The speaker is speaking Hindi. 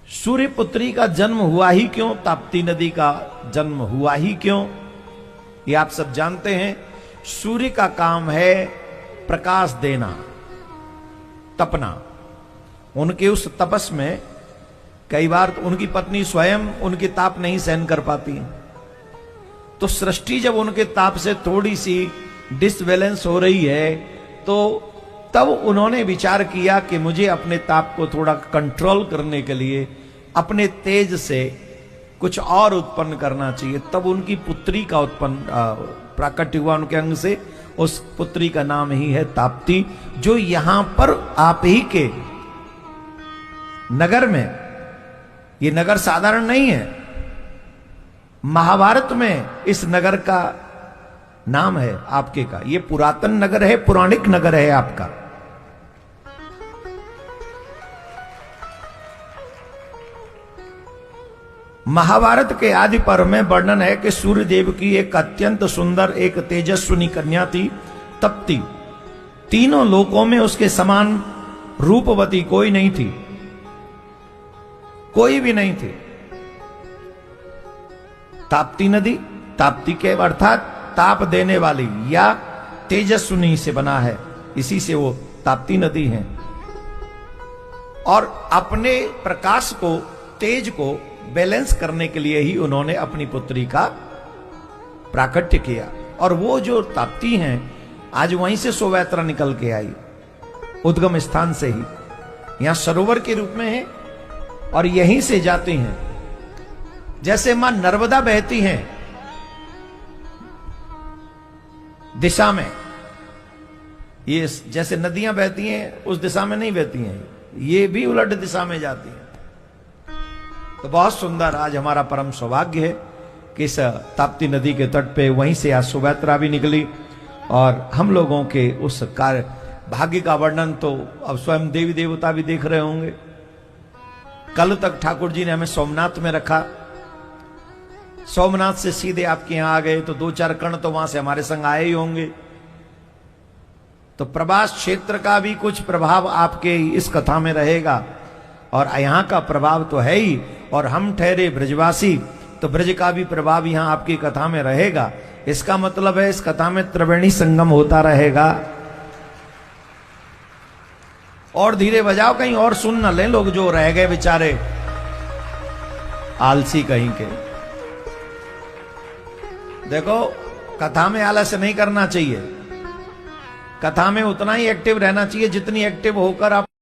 सूर्यपुत्री का जन्म हुआ ही क्यों, ताप्ती नदी का जन्म हुआ ही क्यों, ये आप सब जानते हैं। सूर्य का काम है प्रकाश देना, तपना। उनके उस तपस में कई बार तो उनकी पत्नी स्वयं उनकी ताप नहीं सहन कर पाती, तो सृष्टि जब उनके ताप से थोड़ी सी डिसबैलेंस हो रही है, तो तब उन्होंने विचार किया कि मुझे अपने ताप को थोड़ा कंट्रोल करने के लिए अपने तेज से कुछ और उत्पन्न करना चाहिए। तब उनकी पुत्री का उत्पन्न प्राकट्य हुआ उनके अंग से। उस पुत्री का नाम ही है ताप्ती, जो यहां पर आप ही के नगर में, ये नगर साधारण नहीं है, महाभारत में इस नगर का नाम है आपके का। ये पुरातन नगर है, पौराणिक नगर है आपका। महाभारत के आदि पर्व में वर्णन है कि सूर्यदेव की एक अत्यंत सुंदर एक तेजस्विनी कन्या थी, तप्ती। तीनों लोकों में उसके समान रूपवती कोई नहीं थी, कोई भी नहीं थी। ताप्ती नदी, ताप्ती के अर्थात ताप देने वाली या तेजस्विनी से बना है, इसी से वो ताप्ती नदी है। और अपने प्रकाश को, तेज को बैलेंस करने के लिए ही उन्होंने अपनी पुत्री का प्राकट्य किया। और वो जो ताप्ती हैं, आज वहीं से शोभायात्रा निकल के आई, उद्गम स्थान से ही, यहां सरोवर के रूप में है और यहीं से जाती हैं। जैसे मां नर्मदा बहती हैं दिशा में, ये जैसे नदियां बहती हैं उस दिशा में नहीं बहती हैं, ये भी उलट दिशा में जाती हैं। तो बहुत सुंदर आज हमारा परम सौभाग्य है कि इस ताप्ती नदी के तट पे वहीं से आज शोभायात्रा भी निकली। और हम लोगों के उस कार्य भाग्य का वर्णन तो अब स्वयं देवी देवता भी देख रहे होंगे। कल तक ठाकुर जी ने हमें सोमनाथ में रखा, सोमनाथ से सीधे आपके यहां आ गए, तो दो चार कण तो वहां से हमारे संग आए ही होंगे। तो प्रभास क्षेत्र का भी कुछ प्रभाव आपके इस कथा में रहेगा, और यहां का प्रभाव तो है ही। और हम ठहरे ब्रजवासी, तो ब्रज का भी प्रभाव यहां आपकी कथा में रहेगा। इसका मतलब है इस कथा में त्रिवेणी संगम होता रहेगा। और धीरे बजाओ, कहीं और सुन न ले लोग जो रह गए बेचारे आलसी कहीं के। देखो, कथा में आलस्य नहीं करना चाहिए, कथा में उतना ही एक्टिव रहना चाहिए जितनी एक्टिव होकर आप